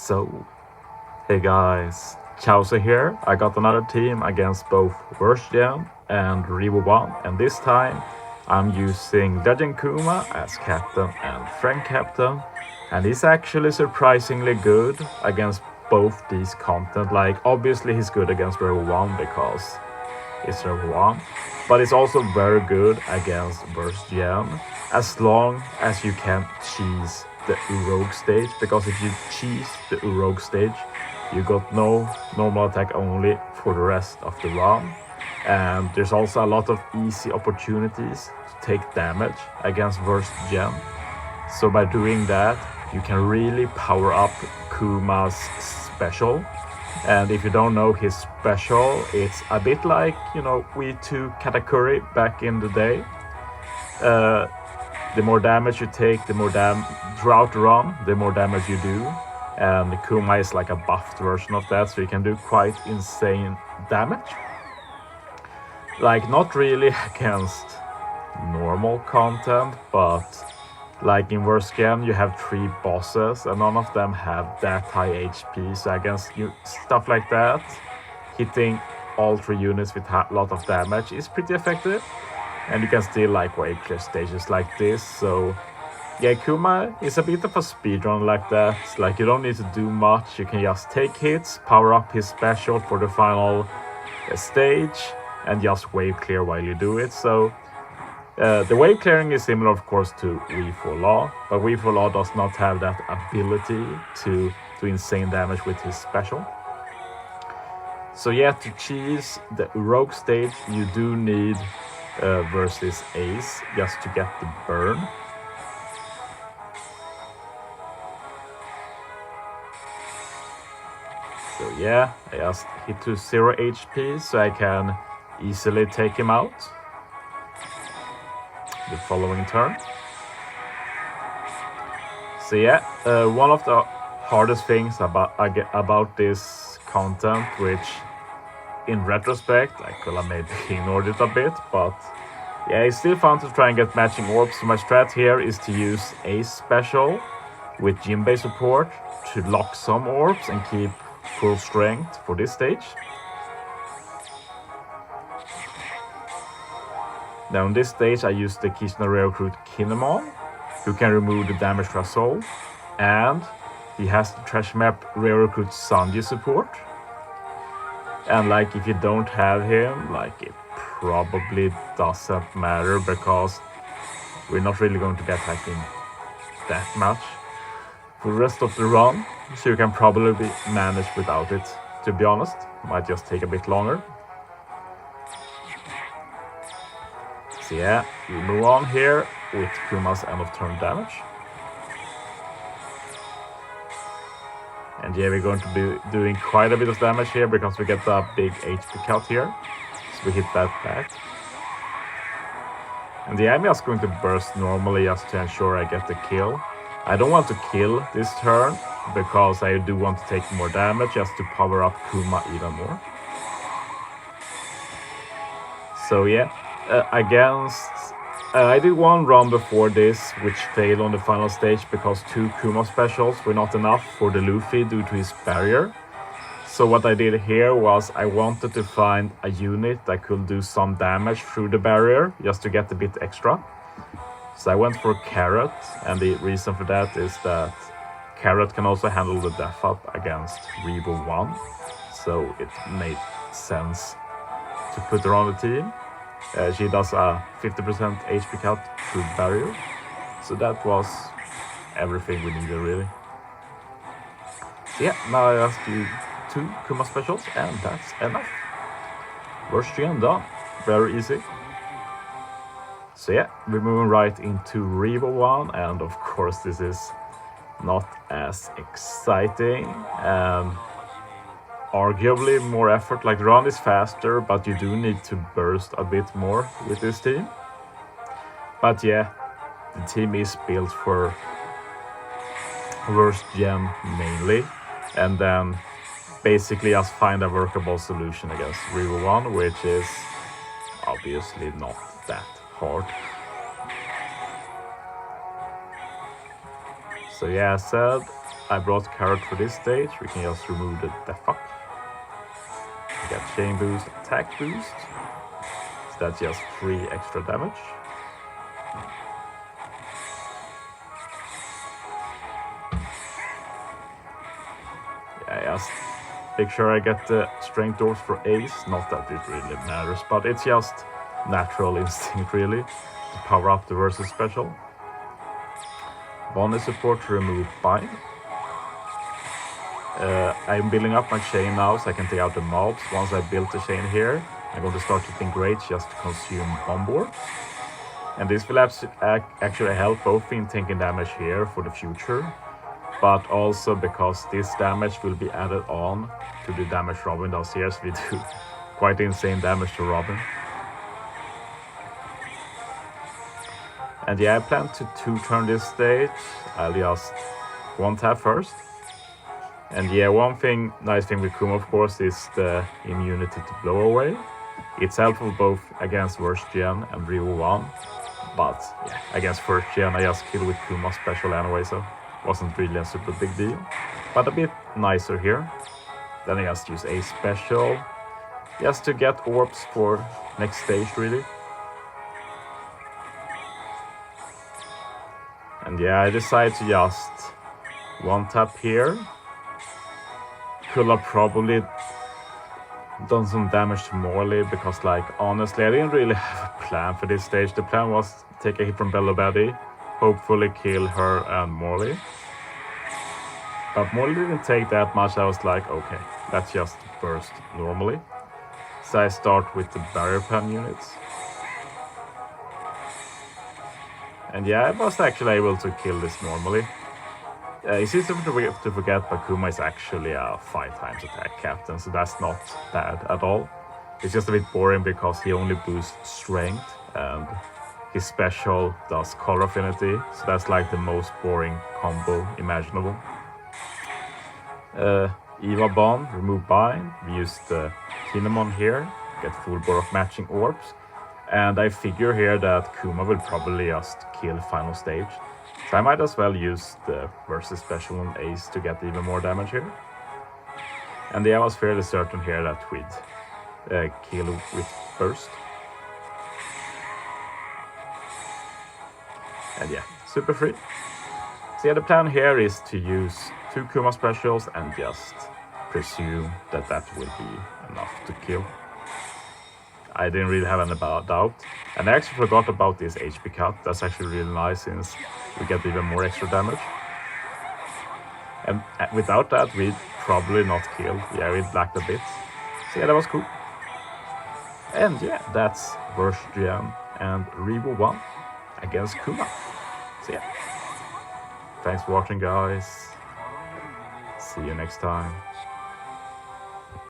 So, hey guys, Chauzu here. I got another team against both Worst Gen and Revo 1, and this time I'm using Legend Kuma as captain and friend captain, and he's actually surprisingly good against both these content. Like, obviously he's good against Revo 1 because it's Revo 1, but it's also very good against Worst Gen as long as you can cheese the Rogue stage, because if you cheese the Rogue stage, you got no normal attack only for the rest of the run, and there's also a lot of easy opportunities to take damage against Worst Gen. So by doing that, you can really power up Kuma's special. And if you don't know his special, it's a bit like, V2 Katakuri back in the day. The more damage you take, the more throughout the run, the more damage you do. And Kuma is like a buffed version of that, so you can do quite insane damage. Like, not really against normal content, but like in Worst Gen, you have 3 bosses and none of them have that high HP. So against stuff like that, hitting all 3 units with a lot of damage is pretty effective. And you can still like wave clear stages like this. So yeah, Kuma is a bit of a speedrun like that. Like, you don't need to do much. You can just take hits, power up his special for the final stage, and just wave clear while you do it. So the wave clearing is similar, of course, to V4 Law, but V4 Law does not have that ability to do insane damage with his special. So yeah, to cheese the Rogue stage, you do need versus Ace just to get the burn. So yeah, I just hit to 0 HP so I can easily take him out the following turn. So yeah, one of the hardest things about this content, which in retrospect I could have maybe ignored it a bit, but yeah, it's still fun to try and get matching orbs. So my strat here is to use Ace special with Jinbei support to lock some orbs and keep full strength for this stage. Now on this stage I use the Kishinerai Rare Recruit Kinemon, who can remove the damage to a soul, and he has the Trash Map Rare Recruit Sanji support. And like, if you don't have him, like, it probably doesn't matter because we're not really going to be attacking that much for the rest of the run. So you can probably manage without it, to be honest. Might just take a bit longer. So yeah, we move on here with Kuma's end of turn damage. And yeah, we're going to be doing quite a bit of damage here because we get a big HP cut here. So we hit that back. And yeah, I'm just going to burst normally just to ensure I get the kill. I don't want to kill this turn because I do want to take more damage just to power up Kuma even more. So yeah, I did one run before this, which failed on the final stage because 2 Kuma specials were not enough for the Luffy due to his barrier. So what I did here was I wanted to find a unit that could do some damage through the barrier, just to get a bit extra. So I went for Carrot, and the reason for that is that Carrot can also handle the death up against Revo 1. So it made sense to put her on the team. She does a 50% HP cut through barrier. So that was everything we needed, really. So yeah, now I ask you 2 Kuma specials, and that's enough. Worst Gen done. Very easy. So yeah, we're moving right into Revo 1, and of course this is not as exciting and arguably more effort. Like, the run is faster, but you do need to burst a bit more with this team. But yeah, the team is built for Worst Gen mainly, and then basically just find a workable solution against Revo 1, which is obviously not that hard. So yeah, as said, I brought Carrot for this stage. We can just remove the death fuck. Get chain boost, attack boost. So that's just 3 extra damage. Yeah, just make sure I get the strength doors for Ace. Not that it really matters, but it's just natural instinct really to power up the versus special. Bonus support to remove bind. I'm building up my chain now so I can take out the mobs. Once I build the chain here, I'm going to start hitting Greats just to consume onboard. And this will actually help both in taking damage here for the future, but also because this damage will be added on to the damage Robin does here, so we do quite insane damage to Robin. And yeah, I plan to 2-turn this stage. I'll just 1-tap first. And yeah, one nice thing with Kuma, of course, is the immunity to blow away. It's helpful both against first gen and Revo 1, but yeah, against first gen I just killed with Kuma special anyway, so wasn't really a super big deal. But a bit nicer here. Then I just use a special, just to get orbs for next stage really. And yeah, I decided to just 1-tap here. Could have probably done some damage to Morley, because like honestly I didn't really have a plan for this stage. The plan was take a hit from Bello Betty, hopefully kill her and Morley. But Morley didn't take that much. I was like, okay, let's just burst normally. So I start with the barrier pen units. And yeah, I was actually able to kill this normally. It's easy to forget, but Kuma is actually a 5x attack captain, so that's not bad at all. It's just a bit boring because he only boosts strength, and his special does color affinity, so that's like the most boring combo imaginable. Eva Bond, remove bind. We use the Kinemon here, get full board of matching orbs. And I figure here that Kuma will probably just kill final stage. So I might as well use the versus special on Ace to get even more damage here. And yeah, I was fairly certain here that we'd kill with burst. And yeah, super free. So yeah, the plan here is to use 2 Kuma specials and just presume that that will be enough to kill. I didn't really have any doubt. And I actually forgot about this HP cut. That's actually really nice since we get even more extra damage. And without that, we'd probably not kill. Yeah, we'd lacked a bit. So yeah, that was cool. And yeah, that's Worst GM and Revo 1 against Kuma. So yeah, thanks for watching, guys. See you next time.